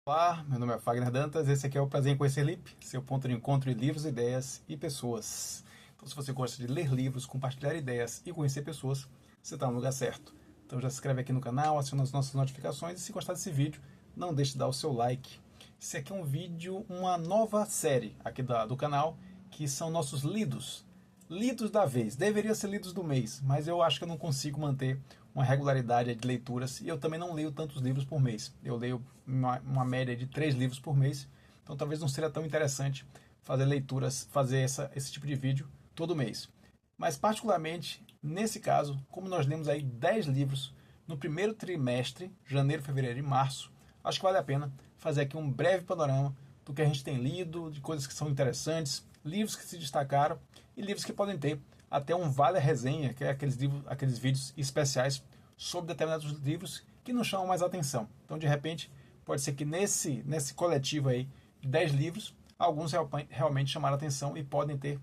Olá, meu nome é Fagner Dantas, esse aqui é o Prazer em Conhecer Lip, seu ponto de encontro de livros, ideias e pessoas. Então, se você gosta de ler livros, compartilhar ideias e conhecer pessoas, você está no lugar certo. Então já se inscreve aqui no canal, aciona as nossas notificações e se gostar desse vídeo, não deixe de dar o seu like. Esse aqui é um vídeo, uma nova série aqui do canal, que são nossos lidos. Lidos da vez, deveria ser lidos do mês, mas eu acho que eu não consigo manter uma regularidade de leituras e eu também não leio tantos livros por mês. Eu leio uma média de 3 livros por mês, então talvez não seja tão interessante fazer leituras, fazer esse tipo de vídeo todo mês. Mas particularmente, nesse caso, como nós lemos aí 10 livros no primeiro trimestre, janeiro, fevereiro e março, acho que vale a pena fazer aqui um breve panorama do que a gente tem lido, de coisas que são interessantes, livros que se destacaram e livros que podem ter até um vale a resenha, que é aqueles vídeos especiais sobre determinados livros que nos chamam mais atenção. Então, de repente, pode ser que nesse coletivo aí de 10 livros, alguns realmente chamaram atenção e podem ter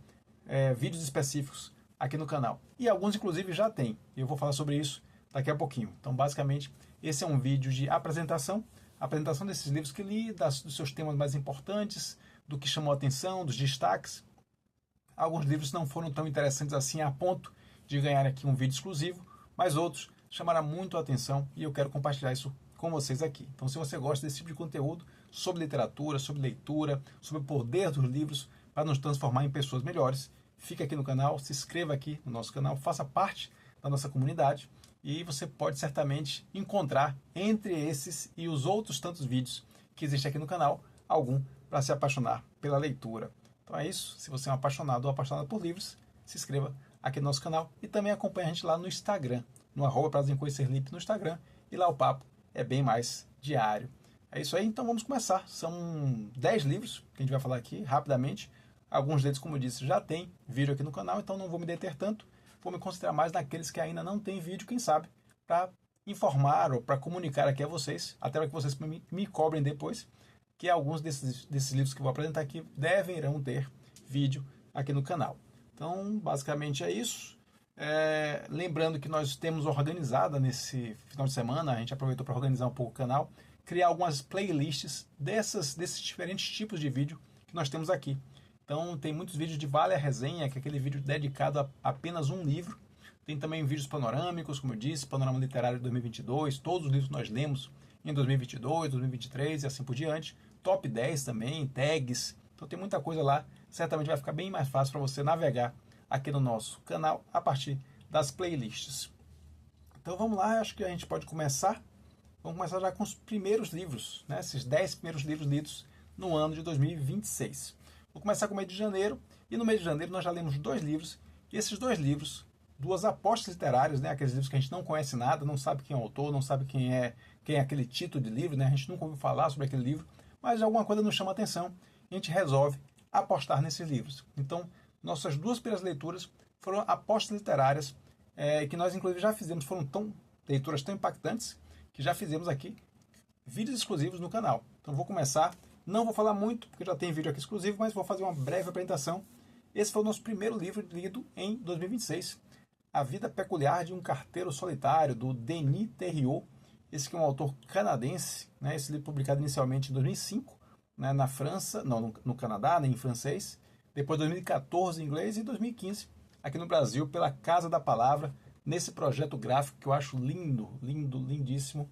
vídeos específicos aqui no canal. E alguns, inclusive, já tem. Eu vou falar sobre isso daqui a pouquinho. Então, basicamente, esse é um vídeo de apresentação desses livros que li, dos seus temas mais importantes, do que chamou a atenção, dos destaques. Alguns livros não foram tão interessantes assim a ponto de ganhar aqui um vídeo exclusivo, mas outros chamaram muito a atenção e eu quero compartilhar isso com vocês aqui. Então, se você gosta desse tipo de conteúdo sobre literatura, sobre leitura, sobre o poder dos livros para nos transformar em pessoas melhores, fique aqui no canal, se inscreva aqui no nosso canal, faça parte da nossa comunidade e você pode certamente encontrar entre esses e os outros tantos vídeos que existem aqui no canal, algum para se apaixonar pela leitura. Então é isso, se você é um apaixonado ou apaixonada por livros, se inscreva aqui no nosso canal e também acompanhe a gente lá no Instagram, no @Prazer em Conhecer Lip no Instagram, e lá o papo é bem mais diário. É isso aí, então vamos começar. São 10 livros que a gente vai falar aqui rapidamente. Alguns deles, como eu disse, já tem vídeo aqui no canal, então não vou me deter tanto. Vou me concentrar mais naqueles que ainda não têm vídeo, quem sabe, para informar ou para comunicar aqui a vocês, até para que vocês me cobrem depois, que alguns desses livros que eu vou apresentar aqui deverão ter vídeo aqui no canal. Então, basicamente é isso. Lembrando que nós temos organizada nesse final de semana, a gente aproveitou para organizar um pouco o canal, criar algumas playlists desses diferentes tipos de vídeo que nós temos aqui. Então, tem muitos vídeos de Vale a Resenha, que é aquele vídeo dedicado a apenas um livro. Tem também vídeos panorâmicos, como eu disse, Panorama Literário de 2022, todos os livros que nós lemos em 2022, 2023 e assim por diante. Top 10 também, tags. Então tem muita coisa lá. Certamente vai ficar bem mais fácil para você navegar aqui no nosso canal a partir das playlists. Então vamos lá, acho que a gente pode começar. Vamos começar já com os primeiros livros, né? Esses 10 primeiros livros lidos no ano de 2026. Vou começar com o mês de janeiro. E no mês de janeiro nós já lemos 2 livros. E esses 2 livros, 2 apostas literárias, né? Aqueles livros que a gente não conhece nada, não sabe quem é o autor, não sabe quem é aquele título de livro, né? A gente nunca ouviu falar sobre aquele livro, mas alguma coisa nos chama a atenção e a gente resolve apostar nesses livros. Então, nossas 2 primeiras leituras foram apostas literárias, que nós inclusive já fizemos, foram leituras tão impactantes, que já fizemos aqui vídeos exclusivos no canal. Então vou começar, não vou falar muito, porque já tem vídeo aqui exclusivo, mas vou fazer uma breve apresentação. Esse foi o nosso primeiro livro lido em 2026, A Vida Peculiar de um Carteiro Solitário, do Denis Thériault. Esse que é um autor canadense, né? Esse livro publicado inicialmente em 2005, né? Na França, não, no Canadá, né? Em francês, depois 2014 em inglês e 2015 aqui no Brasil pela Casa da Palavra, nesse projeto gráfico que eu acho lindo, lindo, lindíssimo,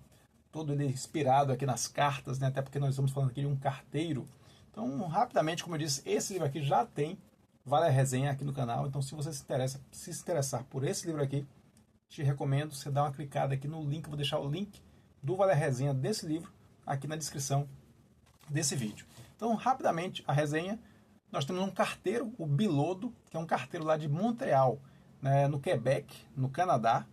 todo ele inspirado aqui nas cartas, né? Até porque nós estamos falando aqui de um carteiro. Então, rapidamente, como eu disse, esse livro aqui já tem Vale a Resenha aqui no canal, então se você se interessar por esse livro aqui, te recomendo você dar uma clicada aqui no link, eu vou deixar o link do Vale a Resenha desse livro aqui na descrição desse vídeo. Então, rapidamente, a resenha, nós temos um carteiro, o Bilodo, que é um carteiro lá de Montreal, né, no Quebec, no Canadá,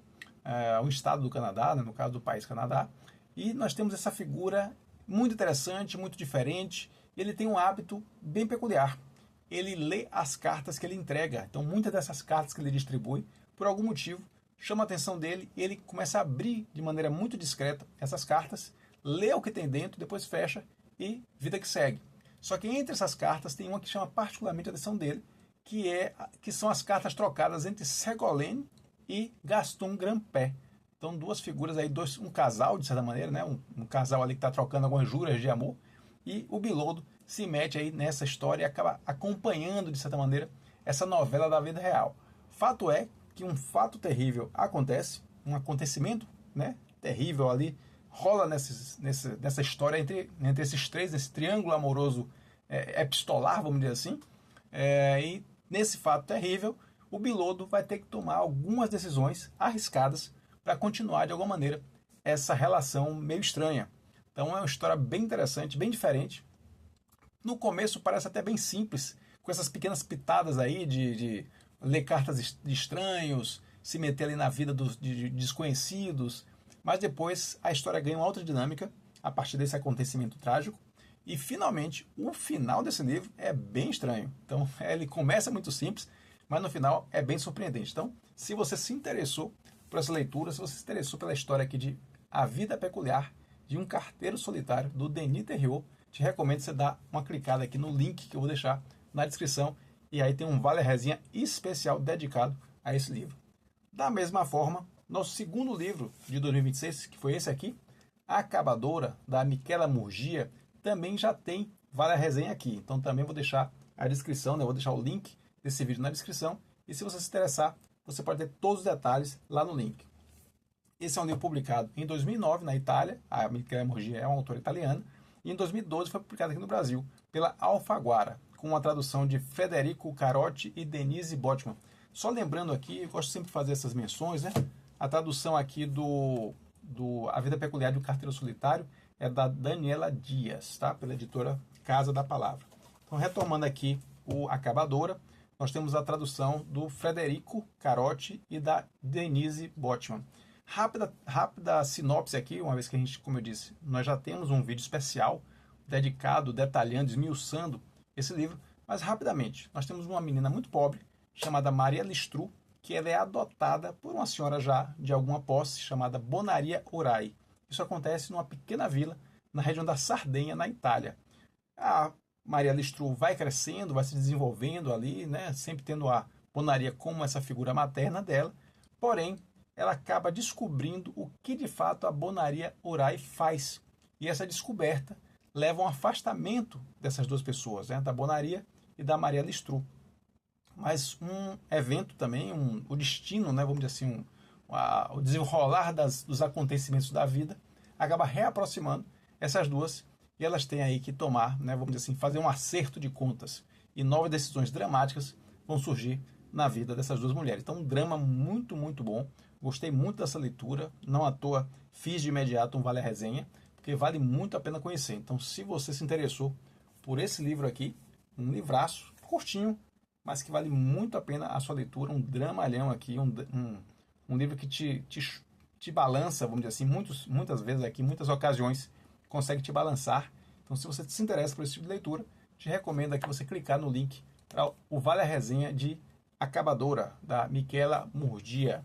um estado do Canadá, né, no caso do país Canadá, e nós temos essa figura muito interessante, muito diferente, e ele tem um hábito bem peculiar. Ele lê as cartas que ele entrega, então muitas dessas cartas que ele distribui, por algum motivo, chama a atenção dele e ele começa a abrir de maneira muito discreta essas cartas, lê o que tem dentro, depois fecha e vida que segue. Só que entre essas cartas tem uma que chama particularmente a atenção dele, que são as cartas trocadas entre Ségolène e Gaston Grandpé. Então, duas figuras aí, um casal, de certa maneira, né? Um casal ali que está trocando algumas juras de amor. E o Bilodo se mete aí nessa história e acaba acompanhando, de certa maneira, essa novela da vida real. Fato é que um fato terrível acontece, um acontecimento, né, terrível ali, rola nessa história entre esses três, esse triângulo amoroso epistolar, vamos dizer assim. E nesse fato terrível, o Bilodo vai ter que tomar algumas decisões arriscadas para continuar de alguma maneira essa relação meio estranha. Então é uma história bem interessante, bem diferente. No começo parece até bem simples, com essas pequenas pitadas aí de ler cartas de estranhos, se meter ali na vida de desconhecidos, mas depois a história ganha uma outra dinâmica a partir desse acontecimento trágico. E finalmente, o final desse livro é bem estranho. Então, ele começa muito simples, mas no final é bem surpreendente. Então, se você se interessou por essa leitura, se você se interessou pela história aqui de A Vida Peculiar de um Carteiro Solitário, do Denis Theriot, te recomendo você dar uma clicada aqui no link que eu vou deixar na descrição. E aí tem um Vale a Resenha especial dedicado a esse livro. Da mesma forma, nosso segundo livro de 2026, que foi esse aqui, A Acabadora, da Michela Murgia, também já tem Vale a Resenha aqui. Então também vou deixar a descrição, né? Vou deixar o link desse vídeo na descrição. E se você se interessar, você pode ter todos os detalhes lá no link. Esse é um livro publicado em 2009 na Itália. A Michela Murgia é uma autora italiana. E em 2012 foi publicado aqui no Brasil pela Alfaguara, com uma tradução de Frederico Carotti e Denise Botman. Só lembrando aqui, eu gosto sempre de fazer essas menções, né? A tradução aqui do A Vida Peculiar de um Carteiro Solitário é da Daniela Dias, tá? Pela editora Casa da Palavra. Então, retomando aqui o Acabadora, nós temos a tradução do Frederico Carotti e da Denise Botman. Rápida sinopse aqui, uma vez que a gente, como eu disse, nós já temos um vídeo especial dedicado, detalhando, esmiuçando esse livro, mas rapidamente, nós temos uma menina muito pobre, chamada Maria Listru, que ela é adotada por uma senhora já de alguma posse, chamada Bonaria Orai. Isso acontece numa pequena vila, na região da Sardenha, na Itália. A Maria Listru vai crescendo, vai se desenvolvendo ali, né, sempre tendo a Bonaria como essa figura materna dela, porém, ela acaba descobrindo o que de fato a Bonaria Orai faz. E essa descoberta leva a um afastamento dessas duas pessoas, né, da Bonaria e da Maria Listru. Mas um evento também, o destino, né, vamos dizer assim, o desenrolar dos acontecimentos da vida, acaba reaproximando essas duas e elas têm aí que tomar, né, vamos dizer assim, fazer um acerto de contas. E novas decisões dramáticas vão surgir na vida dessas duas mulheres. Então, um drama muito, muito bom. Gostei muito dessa leitura. Não à toa fiz de imediato um Vale a Resenha, porque vale muito a pena conhecer. Então, se você se interessou por esse livro aqui, um livraço, curtinho, mas que vale muito a pena a sua leitura, um dramalhão aqui, um livro que te balança, vamos dizer assim, muitas vezes aqui, muitas ocasiões, consegue te balançar. Então, se você se interessa por esse tipo de leitura, te recomendo aqui você clicar no link para o Vale a Resenha de Acabadora, da Michela Murgia.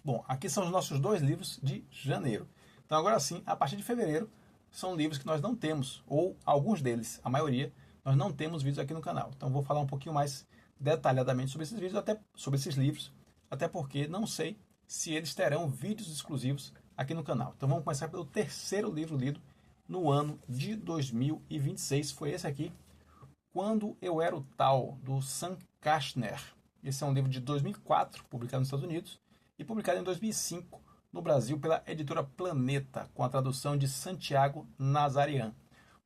Bom, aqui são os nossos dois livros de janeiro. Então, agora sim, a partir de fevereiro, são livros que nós não temos, ou alguns deles, a maioria, nós não temos vídeos aqui no canal. Então, vou falar um pouquinho mais detalhadamente sobre esses vídeos, até sobre esses livros, até porque não sei se eles terão vídeos exclusivos aqui no canal. Então, vamos começar pelo terceiro livro lido no ano de 2026. Foi esse aqui, Quando Eu Era o Tal, do Sam Kastner. Esse é um livro de 2004, publicado nos Estados Unidos, e publicado em 2005 no Brasil pela editora Planeta, com a tradução de Santiago Nazarian.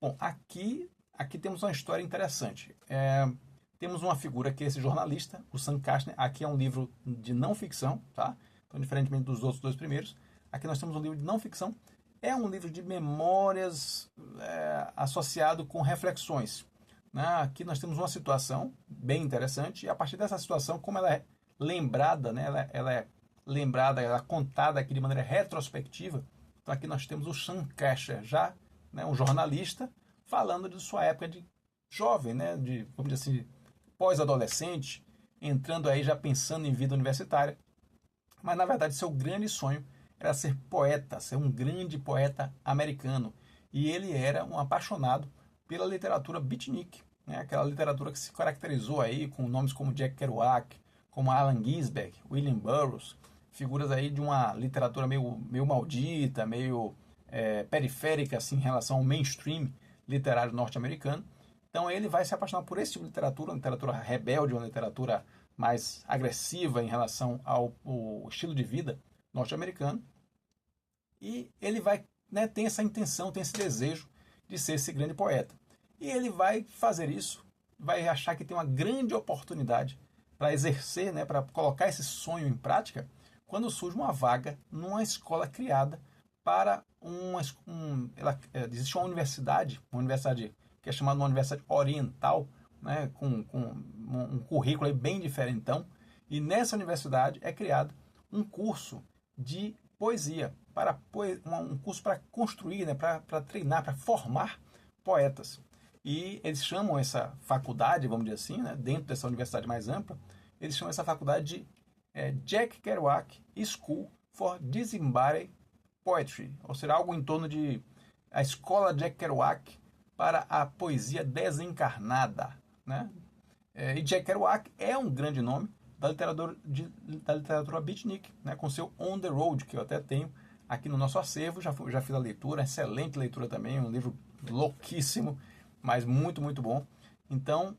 Bom, aqui temos uma história interessante. Temos uma figura que é esse jornalista, o Sam Kastner. Aqui é um livro de não ficção, tá? Então, diferentemente dos outros dois primeiros, aqui nós temos um livro de não ficção. É um livro de memórias associado com reflexões. Aqui nós temos uma situação bem interessante, e a partir dessa situação, como ela é lembrada, né, ela é lembrada, ela é contada aqui de maneira retrospectiva. Então aqui nós temos o Sam Kastner, já, né, um jornalista, falando de sua época de jovem, né, de, vamos dizer assim, pós-adolescente, entrando aí já pensando em vida universitária. Mas na verdade seu grande sonho era ser poeta, ser um grande poeta americano. E ele era um apaixonado pela literatura beatnik, né, aquela literatura que se caracterizou aí com nomes como Jack Kerouac, como Allen Ginsberg, William Burroughs, figuras aí de uma literatura meio maldita, meio periférica assim, em relação ao mainstream literário norte-americano. Então ele vai se apaixonar por esse tipo de literatura, uma literatura rebelde, uma literatura mais agressiva em relação ao estilo de vida norte-americano. E ele vai, né, tem essa intenção, tem esse desejo de ser esse grande poeta. E ele vai fazer isso, vai achar que tem uma grande oportunidade para exercer, né, para colocar esse sonho em prática, quando surge uma vaga numa escola criada para existe uma universidade que é chamada uma universidade oriental, né, com um currículo bem diferentão, e nessa universidade é criado um curso de poesia, um curso para construir, né, para treinar, para formar poetas. E eles chamam essa faculdade, vamos dizer assim, né, dentro dessa universidade mais ampla, eles chamam essa faculdade de Jack Kerouac School for Disembodied Poetry, ou seja, algo em torno de a escola Jack Kerouac para a poesia desencarnada, né? E Jack Kerouac é um grande nome da literatura beatnik, né? Com seu On the Road, que eu até tenho aqui no nosso acervo, já fiz a leitura, excelente leitura também, um livro louquíssimo, mas muito, muito bom. Então,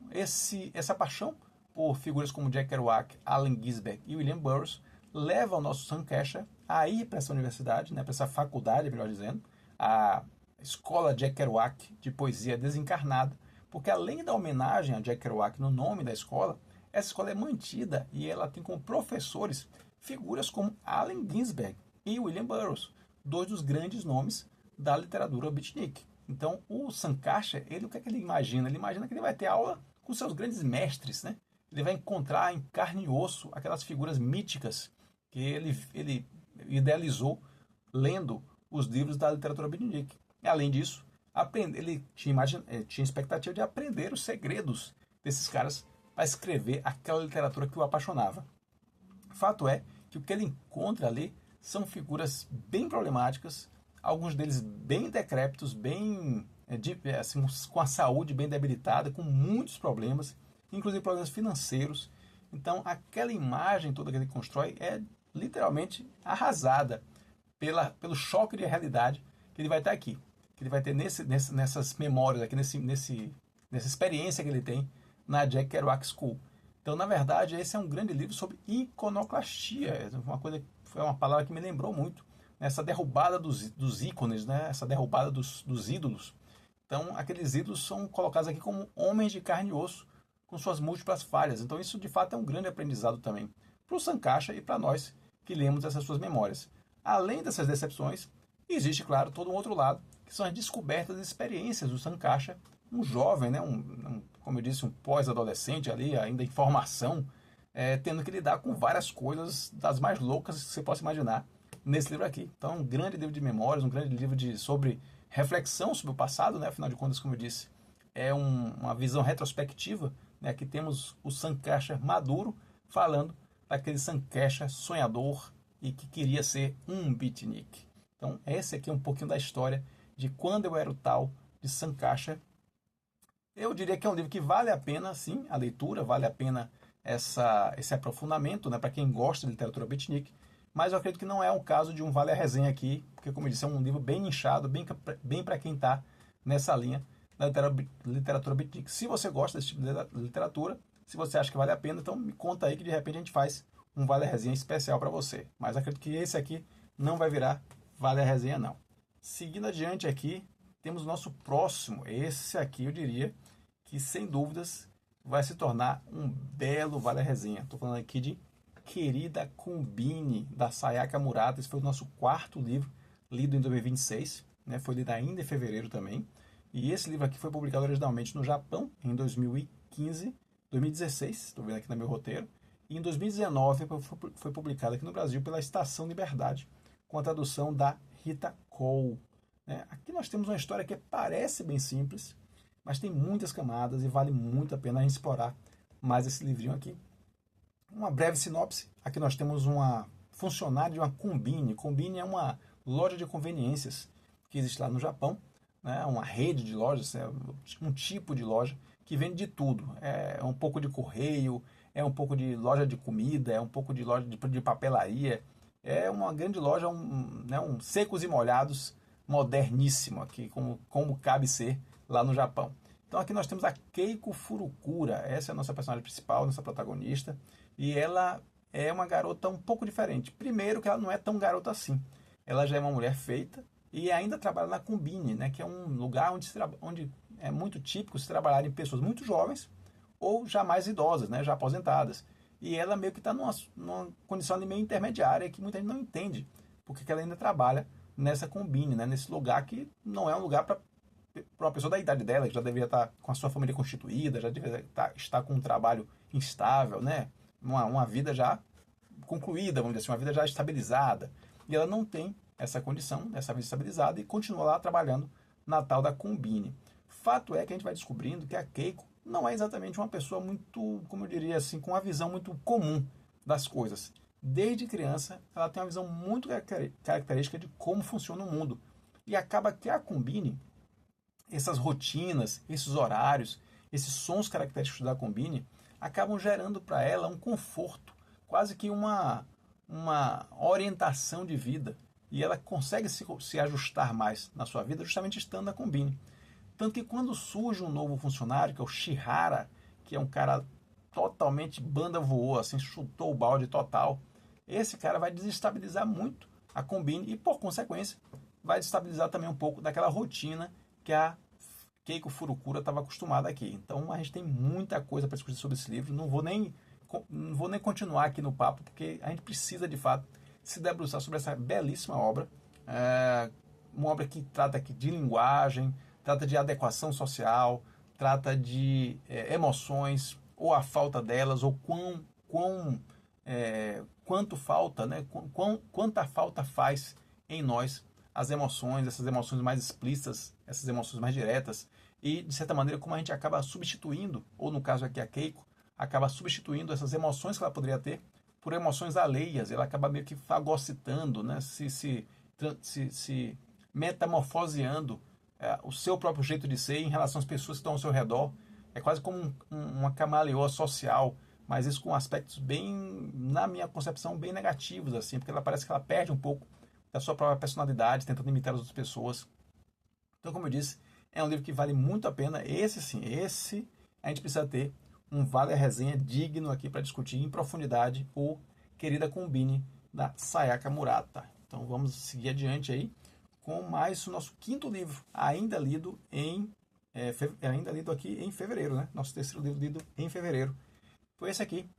essa paixão por figuras como Jack Kerouac, Allen Ginsberg e William Burroughs leva o nosso Sam Kasher a ir para essa universidade, né, para essa faculdade, melhor dizendo, a Escola Jack Kerouac de Poesia Desencarnada, porque além da homenagem a Jack Kerouac no nome da escola, essa escola é mantida e ela tem como professores figuras como Allen Ginsberg e William Burroughs, dois dos grandes nomes da literatura beatnik. Então, o Sam Kasher, o que é que ele imagina? Ele imagina que ele vai ter aula com seus grandes mestres, né? Ele vai encontrar em carne e osso aquelas figuras míticas que ele idealizou lendo os livros da literatura beatnik. Além disso, ele tinha expectativa de aprender os segredos desses caras para escrever aquela literatura que o apaixonava. Fato é que o que ele encontra ali são figuras bem problemáticas, alguns deles bem decrépitos, assim, com a saúde bem debilitada, com muitos problemas, inclusive problemas financeiros. Então, aquela imagem toda que ele constrói é literalmente arrasada pelo choque de realidade que ele vai ter aqui, que ele vai ter nessas memórias aqui, nessa experiência que ele tem na Jack Kerouac School. Então, na verdade, esse é um grande livro sobre iconoclastia, foi uma palavra que me lembrou muito, essa derrubada dos ícones, né? Essa derrubada dos ídolos. Então, aqueles ídolos são colocados aqui como homens de carne e osso, com suas múltiplas falhas. Então, isso de fato é um grande aprendizado também para o Sam Kasher e para nós que lemos essas suas memórias. Além dessas decepções, existe, claro, todo um outro lado, que são as descobertas e experiências do Sam Kasher, um jovem, né, como eu disse, um pós-adolescente ali, ainda em formação, tendo que lidar com várias coisas das mais loucas que você possa imaginar nesse livro aqui. Então, é um grande livro de memórias, um grande livro sobre reflexão sobre o passado, né? Afinal de contas, como eu disse, é uma visão retrospectiva, né? Aqui temos o Sam Kasher maduro falando daquele Sam Kasher sonhador e que queria ser um beatnik. Então, esse aqui é um pouquinho da história de Quando Eu Era o Tal, de Sam Kasher. Eu diria que é um livro que vale a pena, sim, a leitura, vale a pena esse aprofundamento, né, para quem gosta de literatura beatnik, mas eu acredito que não é o caso de um Vale a Resenha aqui, porque, como eu disse, é um livro bem nichado, bem para quem está nessa linha da literatura beatnik. Se você gosta desse tipo de literatura, se você acha que vale a pena, então me conta aí que de repente a gente faz um Vale a Resenha especial para você. Mas acredito que esse aqui não vai virar Vale a Resenha, não. Seguindo adiante aqui, temos o nosso próximo. Esse aqui eu diria que, sem dúvidas, vai se tornar um belo Vale a Resenha. Estou falando aqui de Querida Combine, da Sayaka Murata. Esse foi o nosso quarto livro, lido em 2026. Né? Foi lido ainda em fevereiro também. E esse livro aqui foi publicado originalmente no Japão, em 2016. Estou vendo aqui no meu roteiro. E em 2019 foi publicado aqui no Brasil pela Estação Liberdade, com a tradução da Rita Cole. Aqui nós temos uma história que parece bem simples, mas tem muitas camadas e vale muito a pena a gente explorar mais esse livrinho aqui. Uma breve sinopse. Aqui nós temos uma funcionária de uma Combine. Combine é uma loja de conveniências que existe lá no Japão, né? Uma rede de lojas, um tipo de loja que vende de tudo. É um pouco de correio, é um pouco de loja de comida, é um pouco de loja de papelaria. é uma grande loja, né, um secos e molhados moderníssimo aqui, como cabe ser lá no Japão. Então aqui nós temos a Keiko Furukura, essa é a nossa personagem principal, nossa protagonista, e ela é uma garota um pouco diferente. Primeiro que ela não é tão garota assim, ela já é uma mulher feita e ainda trabalha na Combini, né, que é um lugar onde é muito típico se trabalhar em pessoas muito jovens ou já mais idosas, né, já aposentadas. E ela meio que está numa condição ali meio intermediária que muita gente não entende porque que ela ainda trabalha nessa Combini, né, nesse lugar que não é um lugar para uma pessoa da idade dela, que já deveria estar com a sua família constituída, já deveria estar com um trabalho instável, né, uma vida já concluída, vamos dizer assim, uma vida já estabilizada. E ela não tem essa condição, essa vida estabilizada e continua lá trabalhando na tal da Combini. Fato é que a gente vai descobrindo que a Keiko não é exatamente uma pessoa muito, como eu diria assim, com uma visão muito comum das coisas. Desde criança, ela tem uma visão muito característica de como funciona o mundo. E acaba que a Combini, essas rotinas, esses horários, esses sons característicos da Combini, acabam gerando para ela um conforto, quase que uma orientação de vida. E ela consegue se ajustar mais na sua vida justamente estando na Combini. Tanto que quando surge um novo funcionário, que é o Shihara, que é um cara totalmente banda voou, assim, chutou o balde total, esse cara vai desestabilizar muito a Combini e, por consequência, vai desestabilizar também um pouco daquela rotina que a Keiko Furukura estava acostumada aqui. Então a gente tem muita coisa para discutir sobre esse livro. Não vou nem continuar aqui no papo, porque a gente precisa, de fato, se debruçar sobre essa belíssima obra. Uma obra que trata aqui de linguagem, trata de adequação social, trata de emoções, ou a falta delas, ou quanto falta, né? Quanta falta faz em nós as emoções, essas emoções mais explícitas, essas emoções mais diretas, e de certa maneira como a gente acaba substituindo, ou no caso aqui a Keiko, acaba substituindo essas emoções que ela poderia ter por emoções alheias, ela acaba meio que fagocitando, né? se metamorfoseando o seu próprio jeito de ser em relação às pessoas que estão ao seu redor. É quase como uma camaleoa social, mas isso com aspectos bem, na minha concepção, bem negativos, assim, porque ela parece que ela perde um pouco da sua própria personalidade, tentando imitar as outras pessoas. Então, como eu disse, é um livro que vale muito a pena. Esse a gente precisa ter um Vale a Resenha digno aqui para discutir em profundidade o Querida Combini, da Sayaka Murata. Então vamos seguir adiante aí com mais o nosso quinto livro, ainda lido aqui em fevereiro, né? Nosso terceiro livro lido em fevereiro. Foi esse aqui,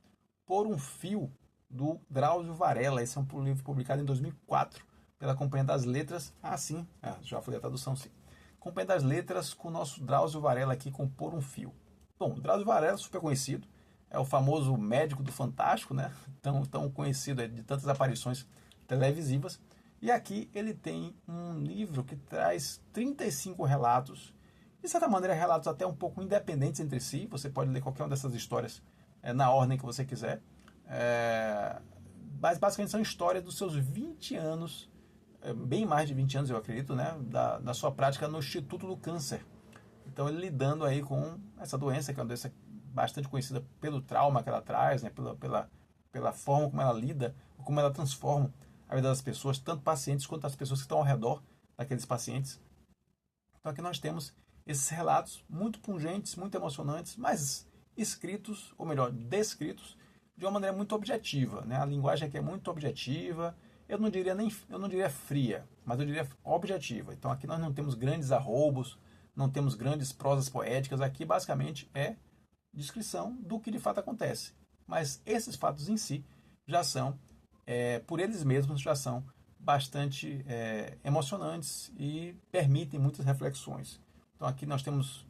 Por um Fio, do Drauzio Varela. Esse é um livro publicado em 2004 pela Companhia das Letras. Sim, já falei a tradução, sim. Companhia das Letras com o nosso Drauzio Varela aqui com Por um Fio. Bom, o Drauzio Varela é super conhecido, é o famoso médico do Fantástico, né? Tão conhecido de tantas aparições televisivas. E aqui ele tem um livro que traz 35 relatos, de certa maneira relatos até um pouco independentes entre si. Você pode ler qualquer uma dessas histórias na ordem que você quiser. Mas basicamente são histórias dos seus 20 anos, bem mais de 20 anos eu acredito, né? Da sua prática no Instituto do Câncer. Então ele lidando aí com essa doença, que é uma doença bastante conhecida pelo trauma que ela traz, né? pela forma como ela lida, como ela transforma a vida das pessoas, tanto pacientes quanto as pessoas que estão ao redor daqueles pacientes. Então aqui nós temos esses relatos muito pungentes, muito emocionantes, mas escritos, ou melhor, descritos, de uma maneira muito objetiva, né? A linguagem aqui é muito objetiva, eu não diria fria, mas eu diria objetiva. Então aqui nós não temos grandes arroubos, não temos grandes prosas poéticas, aqui basicamente é descrição do que de fato acontece. Mas esses fatos em si já são, por eles mesmos, já são bastante emocionantes e permitem muitas reflexões. Então aqui nós temos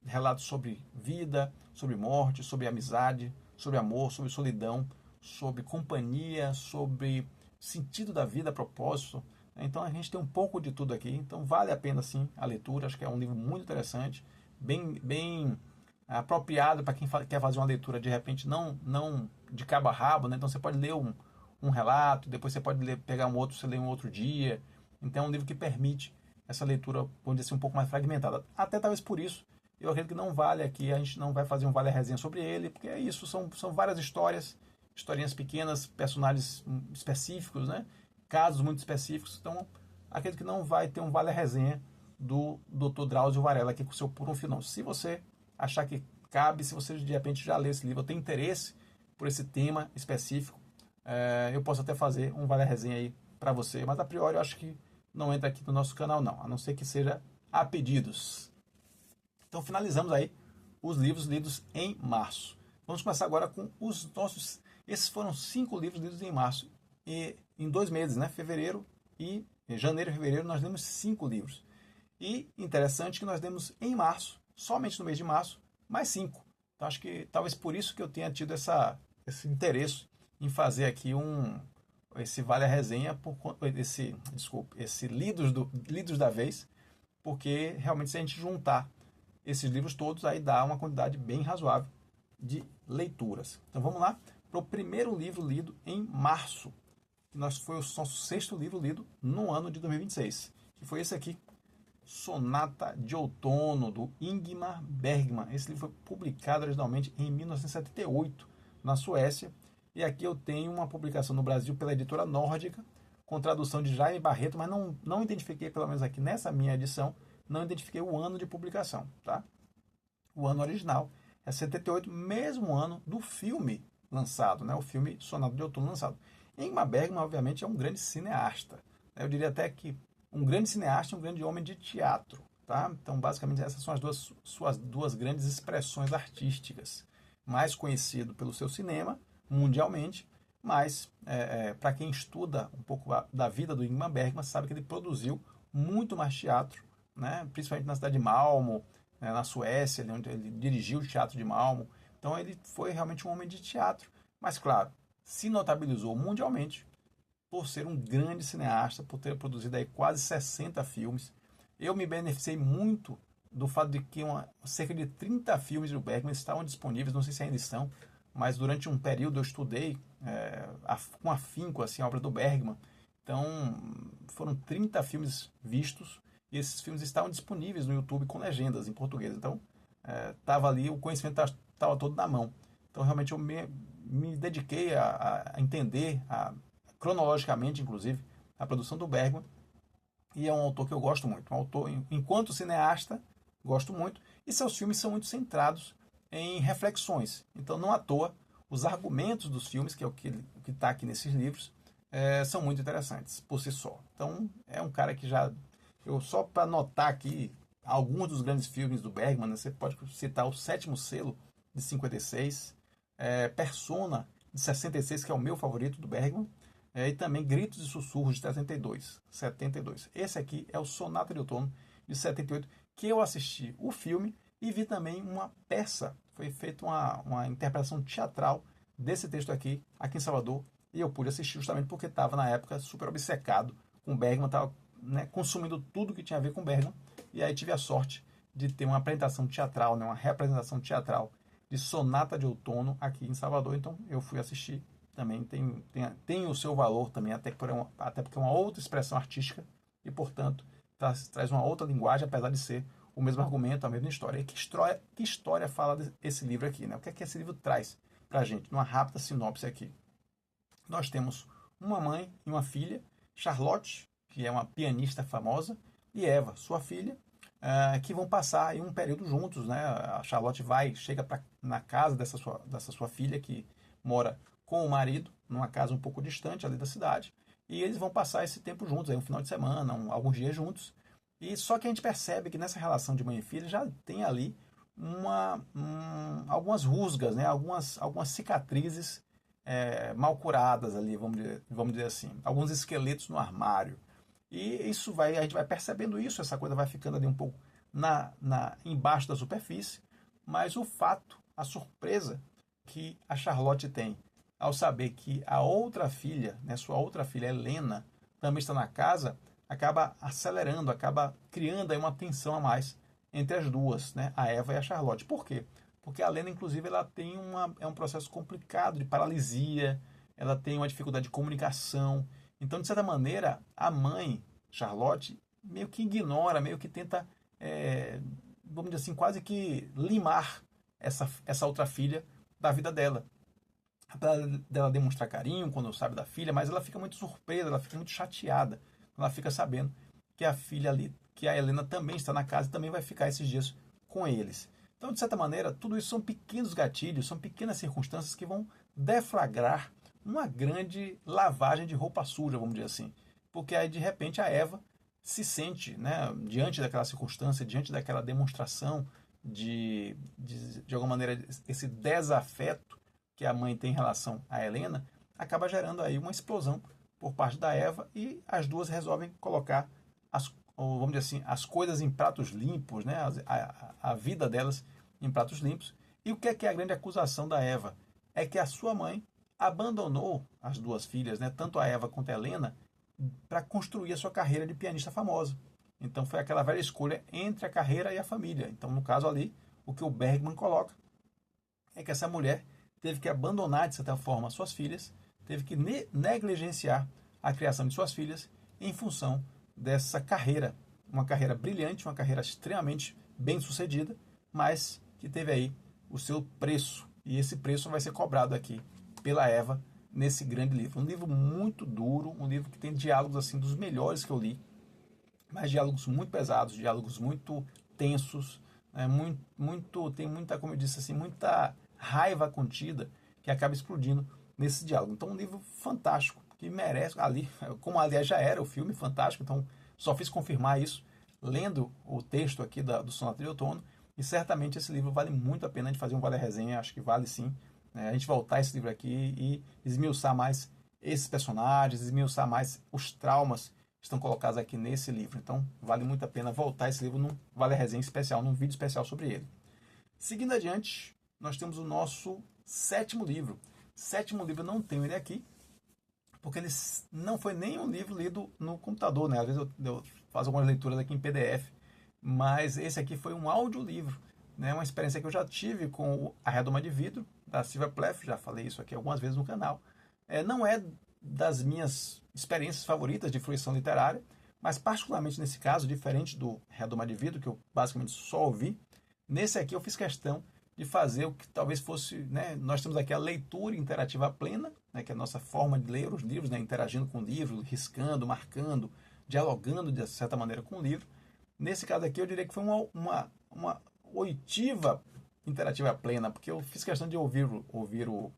relatos sobre vida, sobre morte, sobre amizade, sobre amor, sobre solidão, sobre companhia, sobre sentido da vida, propósito. Então a gente tem um pouco de tudo aqui. Então vale a pena sim a leitura. Acho que é um livro muito interessante, bem apropriado para quem quer fazer uma leitura de repente não de cabo a rabo, né? Então você pode ler um relato, depois você pode pegar um outro, você lê um outro dia. Então é um livro que permite essa leitura, vamos dizer assim, um pouco mais fragmentada. Até talvez por isso eu acredito que não vale aqui, a gente não vai fazer um Vale a Resenha sobre ele, porque é isso, são várias histórias historinhas pequenas, personagens específicos, né? Casos muito específicos. Então, acredito que não vai ter um vale a resenha do Dr. Drauzio Varela aqui com o seu Por um Fio, não. Se você achar que cabe, se você de repente já leu esse livro, ou tem interesse por esse tema específico, eu posso até fazer um vale a resenha aí para você, mas a priori eu acho que não entra aqui no nosso canal não, a não ser que seja a pedidos. Então finalizamos aí os livros lidos em março. Vamos começar agora com os nossos... Esses foram 5 livros lidos em março. E em 2 meses, né? Fevereiro e janeiro e fevereiro, nós lemos 5 livros. E interessante que nós demos em março, somente no mês de março, mais 5. Então acho que talvez por isso que eu tenha tido esse interesse em fazer aqui esse Vale a Resenha, esse lidos da vez, porque realmente se a gente juntar esses livros todos, aí dá uma quantidade bem razoável de leituras. Então vamos lá para o primeiro livro lido em março, que foi o nosso 6º livro lido no ano de 2026, que foi esse aqui, Sonata de Outono, do Ingmar Bergman. Esse livro foi publicado originalmente em 1978, na Suécia, e aqui eu tenho uma publicação no Brasil pela editora Nórdica, com tradução de Jaime Barreto, mas não identifiquei, pelo menos aqui nessa minha edição, não identifiquei o ano de publicação, tá? O ano original é 78, mesmo ano do filme lançado, né? O filme Sonata de Outono lançado. Ingmar Bergman, obviamente, é um grande cineasta. Eu diria até que um grande cineasta e um grande homem de teatro, tá? Então, basicamente, essas são suas duas grandes expressões artísticas. Mais conhecido pelo seu cinema, mundialmente, mas para quem estuda um pouco da vida do Ingmar Bergman, sabe que ele produziu muito mais teatro, né? Principalmente na cidade de Malmo, né? Na Suécia, onde ele dirigiu o Teatro de Malmo. Então ele foi realmente um homem de teatro. Mas claro, se notabilizou mundialmente por ser um grande cineasta, por ter produzido aí quase 60 filmes. Eu me beneficiei muito do fato de que cerca de 30 filmes do Bergman estavam disponíveis, não sei se ainda estão, mas durante um período eu estudei com afinco assim, a obra do Bergman. Então foram 30 filmes vistos, e esses filmes estavam disponíveis no YouTube com legendas em português. Então, estava ali, o conhecimento estava todo na mão. Então, realmente, eu me dediquei a entender, cronologicamente, inclusive, a produção do Bergman. E é um autor que eu gosto muito. Um autor, enquanto cineasta, gosto muito. E seus filmes são muito centrados em reflexões. Então, não à toa, os argumentos dos filmes, que é o que está aqui nesses livros, são muito interessantes por si só. Então, é um cara que já... só para notar aqui alguns dos grandes filmes do Bergman, né, você pode citar O Sétimo Selo, de 56, Persona, de 66, que é o meu favorito do Bergman, e também Gritos e Sussurros, de 72. Esse aqui é o Sonata de Outono, de 78, que eu assisti o filme e vi também uma peça. Foi feita uma interpretação teatral desse texto aqui em Salvador, e eu pude assistir justamente porque estava, na época, super obcecado com o Bergman, estava consumindo tudo que tinha a ver com Bergman, e aí tive a sorte de ter uma apresentação teatral, uma representação teatral de Sonata de Outono aqui em Salvador, então eu fui assistir. Também tem o seu valor também, até porque é uma outra expressão artística e, portanto, traz uma outra linguagem, apesar de ser o mesmo argumento, a mesma história. E que história fala esse livro aqui, né? O que é que esse livro traz para a gente? Numa rápida sinopse aqui. Nós temos uma mãe e uma filha, Charlotte, que é uma pianista famosa, e Eva, sua filha, que vão passar aí um período juntos, né? A Charlotte chega na casa dessa sua filha, que mora com o marido, numa casa um pouco distante ali da cidade, e eles vão passar esse tempo juntos, aí um final de semana, alguns dias juntos. E só que a gente percebe que nessa relação de mãe e filha já tem ali algumas rusgas, né? algumas cicatrizes mal curadas ali, vamos dizer assim, alguns esqueletos no armário. E a gente vai percebendo isso, essa coisa vai ficando ali um pouco embaixo da superfície, mas a surpresa que a Charlotte tem ao saber que a outra filha, né, sua outra filha, Helena, também está na casa, acaba acelerando, acaba criando aí uma tensão a mais entre as duas, né, a Eva e a Charlotte. Por quê? Porque a Helena, inclusive, ela tem um processo complicado de paralisia, ela tem uma dificuldade de comunicação. Então, de certa maneira, a mãe, Charlotte, meio que ignora, meio que tenta, vamos dizer assim, quase que limar essa outra filha da vida dela. apesar dela demonstrar carinho quando sabe da filha, mas ela fica muito surpresa, ela fica muito chateada quando ela fica sabendo que a filha ali, que a Helena também está na casa e também vai ficar esses dias com eles. Então, de certa maneira, tudo isso são pequenos gatilhos, são pequenas circunstâncias que vão deflagrar uma grande lavagem de roupa suja, vamos dizer assim. Porque aí, de repente, a Eva se sente, né, diante daquela circunstância, diante daquela demonstração de alguma maneira, esse desafeto que a mãe tem em relação a Helena, acaba gerando aí uma explosão por parte da Eva e as duas resolvem colocar vamos dizer assim, as coisas em pratos limpos, né? A vida delas em pratos limpos. E o que é a grande acusação da Eva? É que a sua mãe abandonou as duas filhas, né? Tanto a Eva quanto a Helena, para construir a sua carreira de pianista famosa. Então foi aquela velha escolha entre a carreira e a família. Então, no caso ali, o que o Bergman coloca é que essa mulher teve que abandonar, de certa forma, suas filhas, teve que negligenciar a criação de suas filhas em função dessa carreira, uma carreira brilhante, uma carreira extremamente bem sucedida, mas que teve aí o seu preço. E esse preço vai ser cobrado aqui pela Eva nesse grande livro. Um livro muito duro, um livro que tem diálogos assim dos melhores que eu li, mas diálogos muito pesados, diálogos muito tensos, né? Tem muita, como eu disse assim, muita raiva contida que acaba explodindo nesse diálogo. Então, um livro fantástico que merece ali, como aliás já era o filme fantástico, então só fiz confirmar isso lendo o texto aqui do Sonata de Outono, e certamente esse livro vale muito a pena de fazer um Vale Resenha, acho que vale sim, né? A gente voltar esse livro aqui e esmiuçar mais esses personagens, esmiuçar mais os traumas que estão colocados aqui nesse livro. Então vale muito a pena voltar esse livro num Vale Resenha especial, num vídeo especial sobre ele. Seguindo adiante, nós temos o nosso sétimo livro. Sétimo livro eu não tenho ele aqui, porque ele não foi nem um livro lido no computador, né? Às vezes eu faço algumas leituras aqui em PDF, mas esse aqui foi um audiolivro, né? Uma experiência que eu já tive com A Redoma de Vidro, da Silvia Plath, já falei isso aqui algumas vezes no canal. Não é das minhas experiências favoritas de fruição literária, mas particularmente nesse caso, diferente do Redoma de Vidro, que eu basicamente só ouvi, nesse aqui eu fiz questão de fazer o que talvez fosse, né, nós temos aqui a leitura interativa plena, né, que é a nossa forma de ler os livros, né, interagindo com o livro, riscando, marcando, dialogando de certa maneira com o livro. Nesse caso aqui eu diria que foi uma oitiva interativa plena, porque eu fiz questão de ouvir o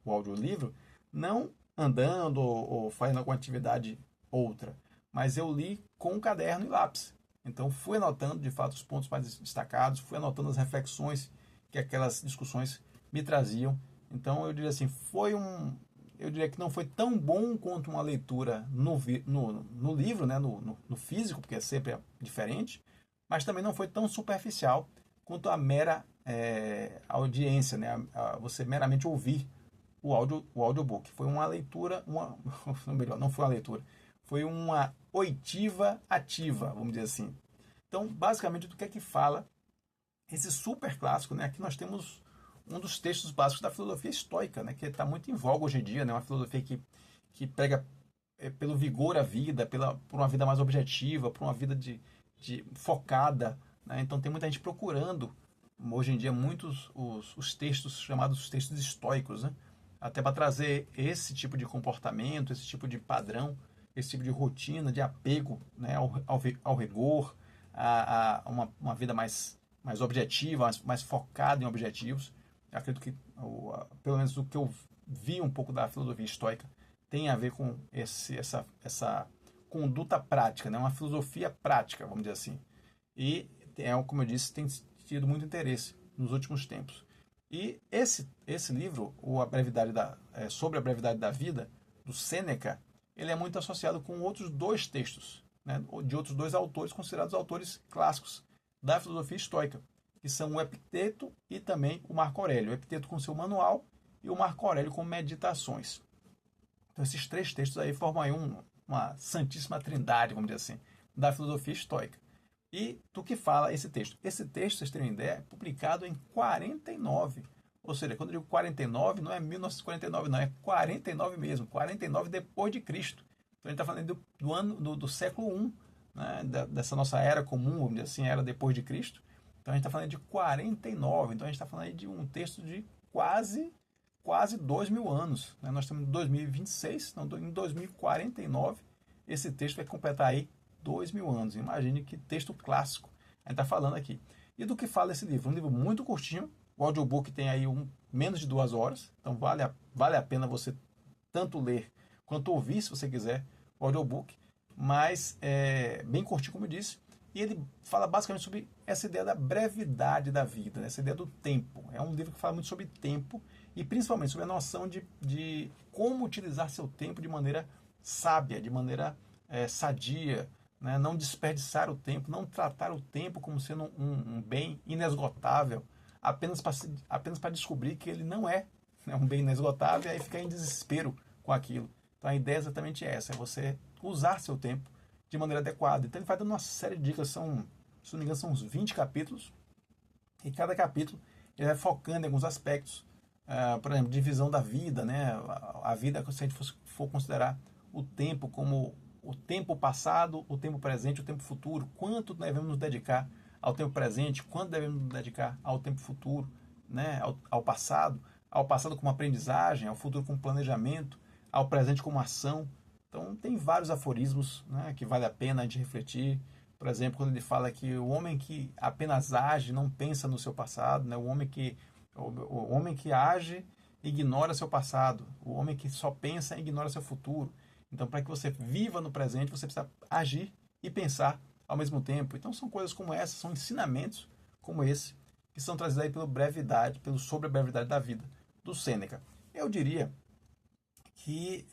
audiolivro não andando ou fazendo alguma atividade outra, mas eu li com um caderno e lápis. Então fui anotando de fato os pontos mais destacados, fui anotando as reflexões que aquelas discussões me traziam. Então eu diria assim, eu diria que não foi tão bom quanto uma leitura no livro, né, no físico, porque é sempre diferente, mas também não foi tão superficial quanto a mera audiência, né, você meramente ouvir o audiobook. Foi uma leitura, melhor, não foi uma leitura, foi uma oitiva ativa, vamos dizer assim. Então, basicamente, do que é que fala esse super clássico, né? Aqui nós temos um dos textos básicos da filosofia estoica, né? Que está muito em voga hoje em dia, né? Uma filosofia que prega pelo vigor à vida, por uma vida mais objetiva, por uma vida de focada, né? Então tem muita gente procurando hoje em dia muitos os textos chamados os textos estoicos, né? Até para trazer esse tipo de comportamento, esse tipo de padrão, esse tipo de rotina, de apego, né? ao rigor, a uma vida mais objetiva, mais focada em objetivos. Eu acredito que, pelo menos o que eu vi um pouco da filosofia estoica, tem a ver com essa conduta prática, né? Uma filosofia prática, vamos dizer assim. E, como eu disse, tem tido muito interesse nos últimos tempos. E esse livro, sobre a brevidade da vida, do Sêneca, ele é muito associado com outros dois textos, né? De outros dois autores considerados autores clássicos da filosofia estoica, que são o Epicteto e também o Marco Aurélio. O Epicteto com seu manual e o Marco Aurélio com meditações. Então esses três textos aí formam aí uma santíssima trindade, vamos dizer assim, da filosofia estoica. E do que fala esse texto? Esse texto, vocês terem uma ideia, é publicado em 49. Ou seja, quando eu digo 49, não é 1949, não, é 49 mesmo, 49 depois de Cristo. Então a gente está falando do ano do século I, né, dessa nossa era comum, vamos dizer assim, era depois de Cristo. Então a gente está falando de 49, então a gente está falando de um texto de quase quase 2.000 anos. Né? Nós estamos em 2026, então em 2049, esse texto vai completar aí 2.000 anos. Imagine que texto clássico a gente está falando aqui. E do que fala esse livro? Um livro muito curtinho, o audiobook tem aí menos de 2 horas, então vale a pena você tanto ler quanto ouvir, se você quiser, o audiobook, mas é bem curtinho, como eu disse, e ele fala basicamente sobre essa ideia da brevidade da vida, né? Essa ideia do tempo. É um livro que fala muito sobre tempo e principalmente sobre a noção de como utilizar seu tempo de maneira sábia, de maneira sadia, né? Não desperdiçar o tempo, não tratar o tempo como sendo um bem inesgotável, apenas para descobrir que ele não é, né, um bem inesgotável e aí ficar em desespero com aquilo. Então a ideia é exatamente essa, é você usar seu tempo de maneira adequada. Então ele vai dando uma série de dicas, se não me engano, são uns 20 capítulos, e cada capítulo ele vai focando em alguns aspectos, por exemplo, divisão da vida, né? A vida, se a gente for considerar o tempo como o tempo passado, o tempo presente, o tempo futuro, quanto devemos nos dedicar ao tempo presente, quanto devemos nos dedicar ao tempo futuro, né? ao passado como aprendizagem, ao futuro como planejamento, ao presente como ação. Então, tem vários aforismos, né, que vale a pena a gente refletir. Por exemplo, quando ele fala que o homem que apenas age não pensa no seu passado, né, o homem que age ignora seu passado, o homem que só pensa ignora seu futuro. Então, para que você viva no presente, você precisa agir e pensar ao mesmo tempo. Então, são coisas como essas, são ensinamentos como esse, que são trazidos aí pelo sobre a brevidade da vida, do Sêneca. Eu diria que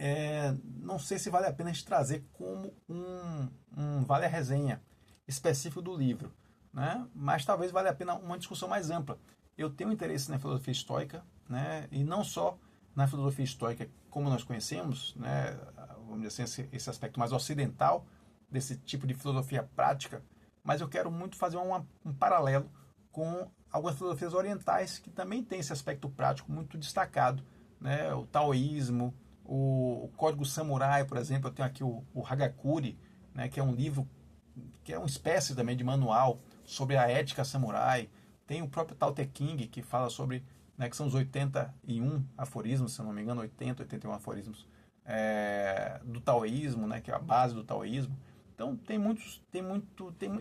não sei se vale a pena a gente trazer como um vale a resenha específico do livro, né? Mas talvez valha a pena uma discussão mais ampla. Eu tenho interesse na filosofia estoica, né? E não só na filosofia estoica como nós conhecemos, né? Vamos dizer assim, esse aspecto mais ocidental desse tipo de filosofia prática, mas eu quero muito fazer um paralelo com algumas filosofias orientais que também tem esse aspecto prático muito destacado, né? O taoísmo, o Código Samurai, por exemplo. Eu tenho aqui o Hagakure, né, que é um livro, que é uma espécie também de manual sobre a ética samurai. Tem o próprio Tao Te Ching, que fala sobre, né, que são os 81 aforismos, se eu não me engano, 81 aforismos do taoísmo, né, que é a base do taoísmo. Então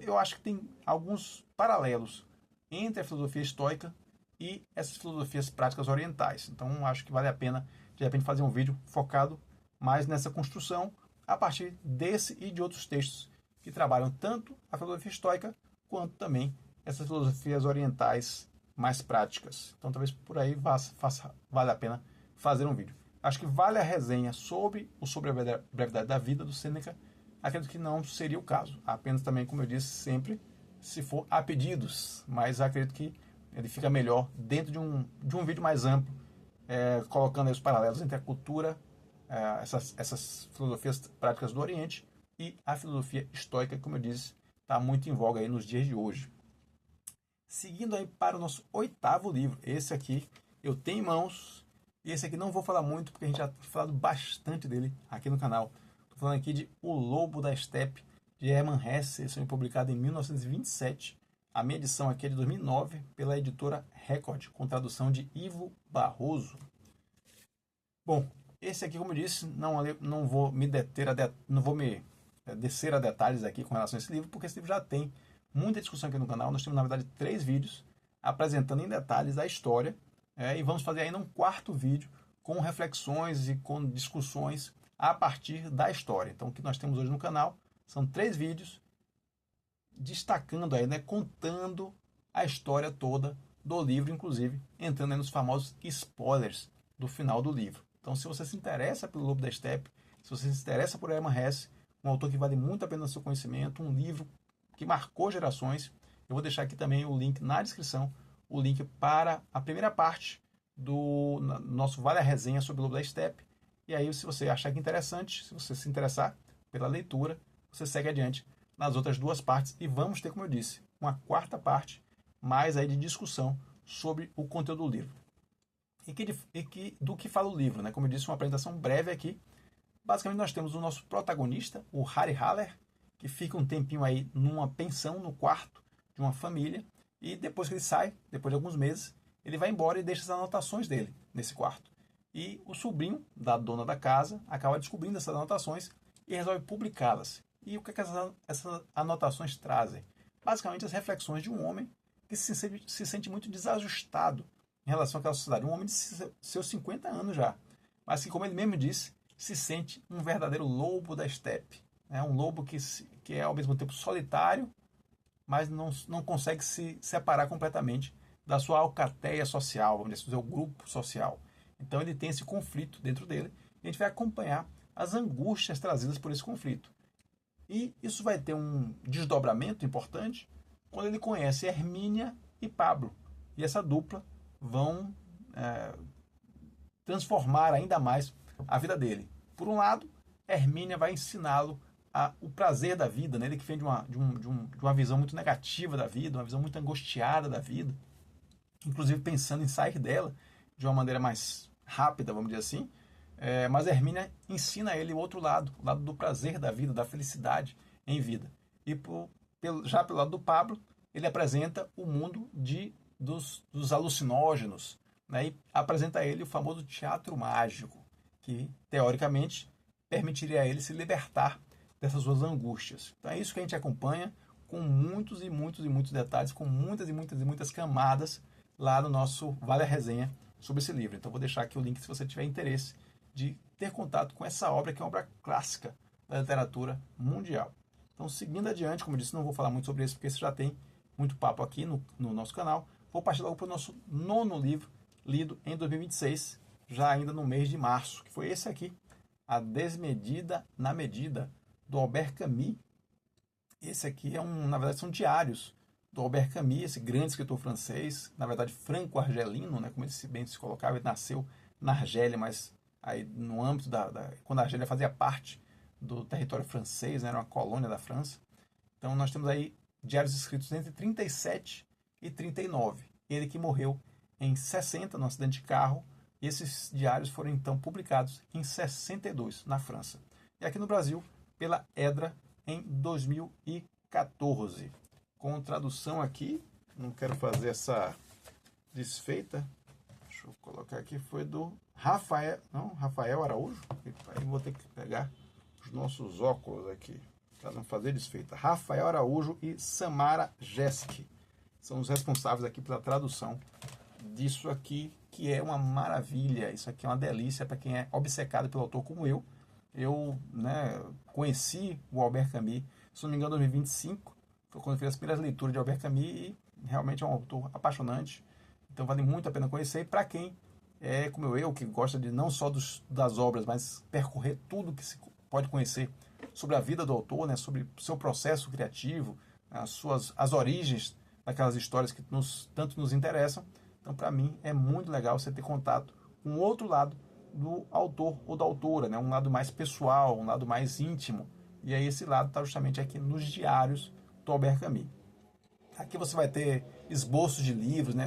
eu acho que tem alguns paralelos entre a filosofia estoica e essas filosofias práticas orientais. Então acho que vale a pena de repente fazer um vídeo focado mais nessa construção a partir desse e de outros textos que trabalham tanto a filosofia estoica quanto também essas filosofias orientais mais práticas. Então talvez por aí vale a pena fazer um vídeo. Acho que vale a resenha sobre a brevidade da vida do Sêneca. Acredito que não seria o caso. Apenas também, como eu disse, sempre se for a pedidos. Mas acredito que ele fica melhor dentro de um vídeo mais amplo, colocando aí os paralelos entre a cultura, essas filosofias práticas do Oriente e a filosofia estoica, que, como eu disse, está muito em voga aí nos dias de hoje. Seguindo aí para o nosso 8º livro, esse aqui eu tenho em mãos, e esse aqui não vou falar muito, porque a gente já tem falado bastante dele aqui no canal. Estou falando aqui de O Lobo da Estepe, de Hermann Hesse. Esse foi publicado em 1927. A minha edição aqui é de 2009, pela editora Record, com tradução de Ivo Barroso. Bom, esse aqui, como eu disse, não vou me descer a detalhes aqui com relação a esse livro, porque esse livro já tem muita discussão aqui no canal. Nós temos, na verdade, 3 vídeos apresentando em detalhes a história, e vamos fazer ainda um 4º vídeo com reflexões e com discussões a partir da história. Então, o que nós temos hoje no canal são 3 vídeos destacando aí, né, contando a história toda do livro, inclusive entrando aí nos famosos spoilers do final do livro. Então, se você se interessa pelo Lobo da Estepe, se você se interessa por Hermann Hesse, um autor que vale muito a pena o seu conhecimento, um livro que marcou gerações, eu vou deixar aqui também o link na descrição, o link para a primeira parte do nosso Vale a Resenha sobre o Lobo da Estepe. E aí, se você achar que é interessante, se você se interessar pela leitura, você segue adiante nas outras 2 partes, e vamos ter, como eu disse, uma 4ª parte mais aí de discussão sobre o conteúdo do livro. Do que fala o livro, né? Como eu disse, uma apresentação breve aqui. Basicamente, nós temos o nosso protagonista, o Harry Haller, que fica um tempinho aí numa pensão, no quarto de uma família, e depois que ele sai, depois de alguns meses, ele vai embora e deixa as anotações dele nesse quarto. E o sobrinho da dona da casa acaba descobrindo essas anotações e resolve publicá-las. E o que essas anotações trazem? Basicamente as reflexões de um homem que se sente muito desajustado em relação àquela sociedade. Um homem de seus 50 anos já, mas que, como ele mesmo disse, se sente um verdadeiro lobo da estepe. É um lobo que é ao mesmo tempo solitário, mas não consegue se separar completamente da sua alcateia social, vamos dizer, do seu grupo social. Então ele tem esse conflito dentro dele e a gente vai acompanhar as angústias trazidas por esse conflito. E isso vai ter um desdobramento importante quando ele conhece Hermínia e Pablo. E essa dupla vão transformar ainda mais a vida dele. Por um lado, Hermínia vai ensiná-lo o prazer da vida, né? Ele que vem de uma visão muito negativa da vida, uma visão muito angustiada da vida, inclusive pensando em sair dela de uma maneira mais rápida, vamos dizer assim. Mas Hermínia ensina a ele o outro lado, o lado do prazer da vida, da felicidade em vida. E já pelo lado do Pablo, ele apresenta o mundo dos alucinógenos, né? E apresenta a ele o famoso teatro mágico, que teoricamente permitiria a ele se libertar dessas suas angústias. Então é isso que a gente acompanha com muitos e muitos e muitos detalhes, com muitas e muitas e muitas camadas lá no nosso Vale a Resenha sobre esse livro. Então vou deixar aqui o link se você tiver interesse de ter contato com essa obra, que é uma obra clássica da literatura mundial. Então, seguindo adiante, como eu disse, não vou falar muito sobre isso, porque isso já tem muito papo aqui no nosso canal. Vou partir logo para o nosso 9º livro, lido em 2026, já ainda no mês de março, que foi esse aqui, A Desmedida na Medida, do Albert Camus. Esse aqui na verdade, são diários do Albert Camus, esse grande escritor francês, na verdade franco-argelino, né, como ele bem se colocava. Ele nasceu na Argélia, mas aí no âmbito quando a Argélia fazia parte do território francês, né, era uma colônia da França. Então nós temos aí diários escritos entre 37 e 39. Ele que morreu em 60 num acidente de carro. E esses diários foram então publicados em 62 na França. E aqui no Brasil, pela Edra, em 2014. Com tradução aqui, não quero fazer essa desfeita. Deixa eu colocar aqui, foi do Rafael Araújo. Aí vou ter que pegar os nossos óculos aqui, para não fazer desfeita. Rafael Araújo e Samara Jeski são os responsáveis aqui pela tradução disso aqui, que é uma maravilha. Isso aqui é uma delícia para quem é obcecado pelo autor como eu. Eu conheci o Albert Camus, se não me engano, em 2025, foi quando eu fiz as primeiras leituras de Albert Camus, e realmente é um autor apaixonante, então vale muito a pena conhecer. E para quem é como eu, que gosta de não só das obras, mas percorrer tudo que se pode conhecer sobre a vida do autor, né, sobre o seu processo criativo, as origens daquelas histórias que tanto nos interessam. Então, para mim, é muito legal você ter contato com o outro lado do autor ou da autora, né? Um lado mais pessoal, um lado mais íntimo. E aí esse lado está justamente aqui nos diários do Albert Camus. Aqui você vai ter esboços de livros, né?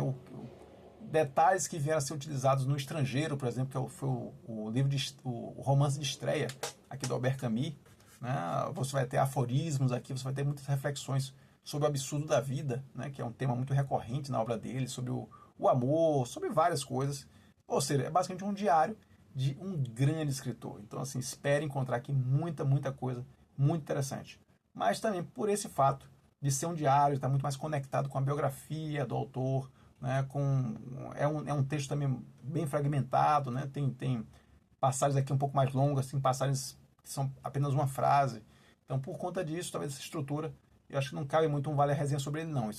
Detalhes que vieram a ser utilizados no Estrangeiro, por exemplo, que foi o romance de estreia aqui do Albert Camus. Né? Você vai ter aforismos aqui, você vai ter muitas reflexões sobre o absurdo da vida, né? Que é um tema muito recorrente na obra dele, sobre o amor, sobre várias coisas. Ou seja, é basicamente um diário de um grande escritor. Então, assim, espere encontrar aqui muita, muita coisa muito interessante. Mas também por esse fato de ser um diário, estar muito mais conectado com a biografia do autor, né? É um texto também bem fragmentado, né? Tem passagens aqui um pouco mais longas, tem passagens que são apenas uma frase. Então, por conta disso, talvez essa estrutura, eu acho que não cabe muito um Vale a Resenha sobre ele, não.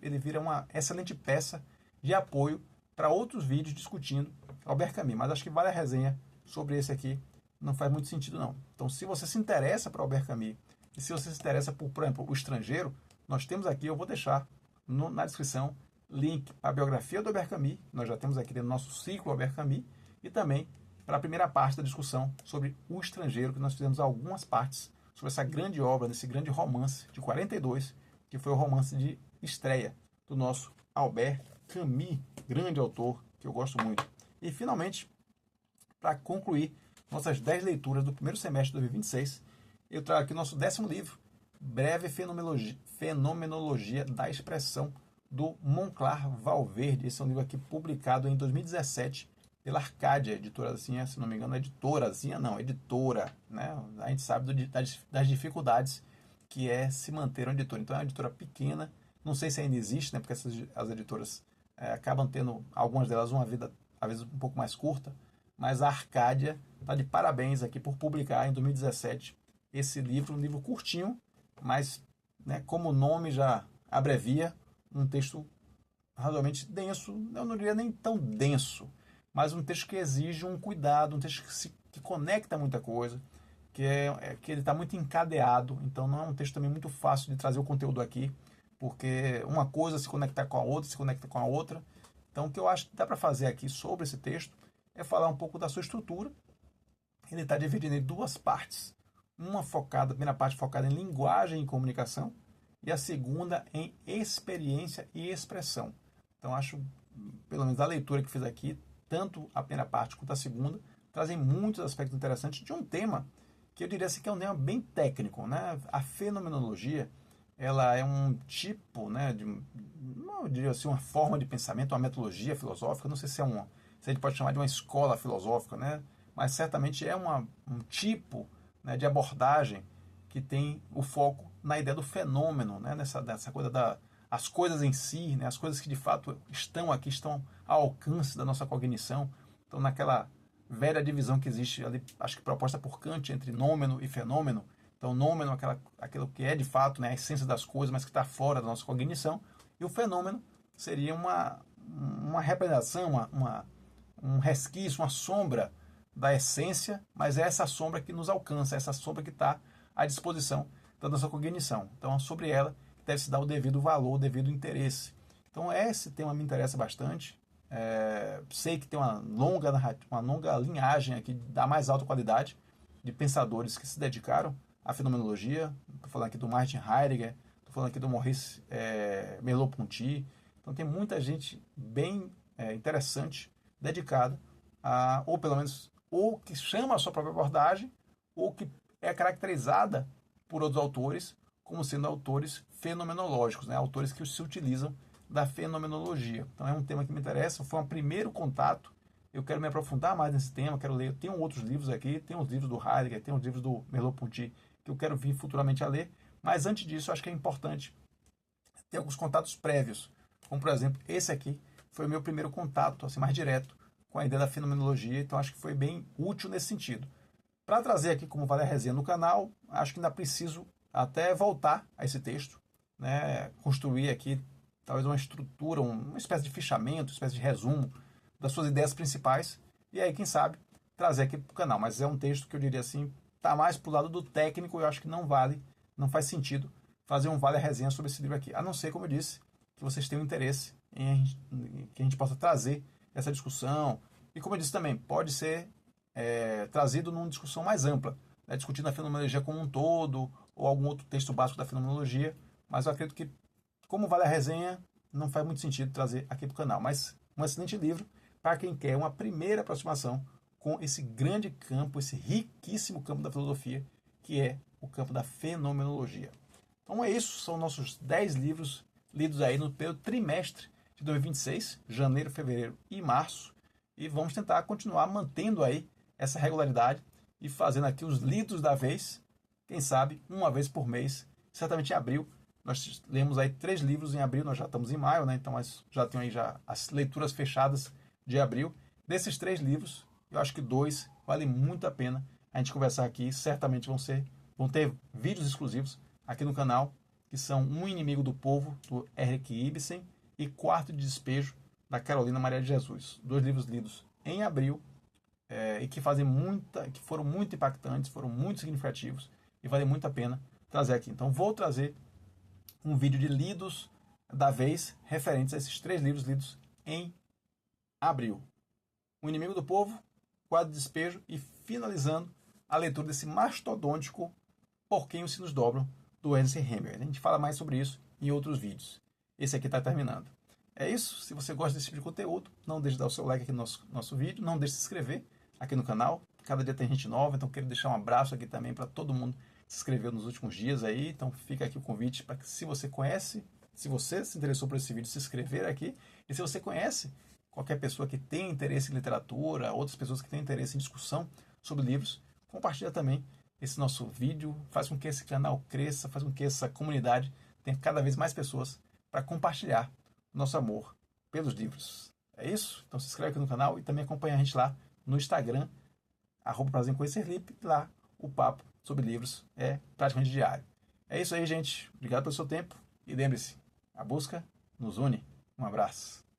Ele vira uma excelente peça de apoio para outros vídeos discutindo Albert Camus, mas acho que Vale a Resenha sobre esse aqui não faz muito sentido, não. Então, se você se interessa por Albert Camus, e se você se interessa por exemplo, O Estrangeiro, nós temos aqui, eu vou deixar na descrição, link para a biografia do Albert Camus, nós já temos aqui dentro do nosso ciclo Albert Camus, e também para a primeira parte da discussão sobre O Estrangeiro, que nós fizemos algumas partes sobre essa grande obra, desse grande romance de 42, que foi o romance de estreia do nosso Albert Camus, grande autor, que eu gosto muito. E, finalmente, para concluir nossas 10 leituras do primeiro semestre de 2026, eu trago aqui o nosso 10º livro, Breve Fenomenologia da Expressão, do Monclar Valverde. Esse é um livro aqui publicado em 2017 pela Arcádia, editorazinha, se não me engano, editorazinha não, editora, né? A gente sabe das dificuldades que é se manter uma editora. Então é uma editora pequena, não sei se ainda existe, né? Porque as editoras acabam tendo, algumas delas, uma vida às vezes um pouco mais curta, mas a Arcádia está de parabéns aqui por publicar em 2017 esse livro, um livro curtinho, mas, né, como o nome já abrevia, um texto razoavelmente denso, eu não diria nem tão denso, mas um texto que exige um cuidado, um texto que conecta muita coisa, que ele está muito encadeado, então não é um texto também muito fácil de trazer o conteúdo aqui, porque uma coisa se conecta com a outra, se conecta com a outra. Então o que eu acho que dá para fazer aqui sobre esse texto é falar um pouco da sua estrutura. Ele está dividido em duas partes. Uma focada, a primeira parte focada em linguagem e comunicação, e a segunda em experiência e expressão. Então acho, pelo menos a leitura que fiz aqui, tanto a primeira parte quanto a segunda, trazem muitos aspectos interessantes de um tema que eu diria assim que é um tema bem técnico, né? A fenomenologia, ela é um tipo, né, não, eu diria assim, uma forma de pensamento, uma metodologia filosófica, não sei se se a gente pode chamar de uma escola filosófica, né? Mas certamente é um tipo, né, de abordagem que tem o foco na ideia do fenômeno, né? Nessa coisa as coisas em si, né? As coisas que de fato estão aqui, estão ao alcance da nossa cognição, estão naquela velha divisão que existe ali, acho que proposta por Kant, entre nômeno e fenômeno. Então, nômeno é aquilo que é de fato, né, a essência das coisas, mas que está fora da nossa cognição, e o fenômeno seria uma representação, um resquício, uma sombra da essência, mas é essa sombra que nos alcança, essa sombra que está à disposição da nossa cognição. Então, sobre ela deve se dar o devido valor, o devido interesse. Então, esse tema me interessa bastante. Sei que tem uma longa linhagem aqui da mais alta qualidade de pensadores que se dedicaram à fenomenologia. Estou falando aqui do Martin Heidegger, estou falando aqui do Maurice Merleau-Ponty. Então tem muita gente bem interessante, dedicada ou pelo menos, ou que chama a sua própria abordagem, ou que é caracterizada por outros autores como sendo autores fenomenológicos, né? Autores que se utilizam da fenomenologia. Então é um tema que me interessa, foi um primeiro contato, eu quero me aprofundar mais nesse tema, quero ler, tenho outros livros aqui, tem os livros do Heidegger, tem os livros do Merleau-Ponty, que eu quero vir futuramente a ler, mas antes disso eu acho que é importante ter alguns contatos prévios, como por exemplo, esse aqui foi o meu primeiro contato, assim, mais direto, com a ideia da fenomenologia, então acho que foi bem útil nesse sentido. Para trazer aqui como vale a resenha no canal, acho que ainda preciso até voltar a esse texto, né, construir aqui talvez uma estrutura, uma espécie de fichamento, uma espécie de resumo das suas ideias principais, e aí, quem sabe, trazer aqui para o canal. Mas é um texto que eu diria assim, está mais para o lado do técnico, e eu acho que não faz sentido fazer um vale a resenha sobre esse livro aqui, a não ser, como eu disse, que vocês tenham interesse em que a gente possa trazer essa discussão, e como eu disse também, pode ser trazido numa discussão mais ampla, né, discutindo a fenomenologia como um todo, ou algum outro texto básico da fenomenologia, mas eu acredito que, como vale a resenha, não faz muito sentido trazer aqui para o canal. Mas um excelente livro para quem quer uma primeira aproximação com esse grande campo, esse riquíssimo campo da filosofia, que é o campo da fenomenologia. Então é isso, são nossos 10 livros lidos aí no período trimestre de 2026, janeiro, fevereiro e março, e vamos tentar continuar mantendo aí essa regularidade e fazendo aqui os lidos da vez, quem sabe uma vez por mês, certamente em abril. Nós lemos aí 3 livros em abril, nós já estamos em maio, né? Então já tenho aí já as leituras fechadas de abril. Desses 3 livros, eu acho que 2 valem muito a pena a gente conversar aqui. Certamente vão ter vídeos exclusivos aqui no canal, que são Um Inimigo do Povo, do Henrik Ibsen, e Quarto de Despejo, da Carolina Maria de Jesus. 2 livros lidos em abril e que que foram muito impactantes, foram muito significativos e vale muito a pena trazer aqui. Então vou trazer um vídeo de lidos da vez referentes a esses 3 livros lidos em abril. O Inimigo do Povo, Quadro de Despejo e finalizando a leitura desse mastodôntico Por Quem os Sinos Dobram, do Ernest Hemingway. A gente fala mais sobre isso em outros vídeos. Esse aqui está terminando. É isso. Se você gosta desse tipo de conteúdo, não deixe de dar o seu like aqui no nosso vídeo, não deixe de se inscrever aqui no canal. Cada dia tem gente nova, então quero deixar um abraço aqui também para todo mundo que se inscreveu nos últimos dias aí. Então fica aqui o convite para que, se você se interessou por esse vídeo, se inscrever aqui. E se você conhece qualquer pessoa que tenha interesse em literatura, outras pessoas que tenham interesse em discussão sobre livros, compartilha também esse nosso vídeo, faz com que esse canal cresça, faz com que essa comunidade tenha cada vez mais pessoas para compartilhar o nosso amor pelos livros. É isso? Então se inscreve aqui no canal e também acompanha a gente lá no Instagram, @prazer em conhecer Lipe, e lá o papo sobre livros é praticamente diário. É isso aí, gente. Obrigado pelo seu tempo e lembre-se, a busca nos une. Um abraço.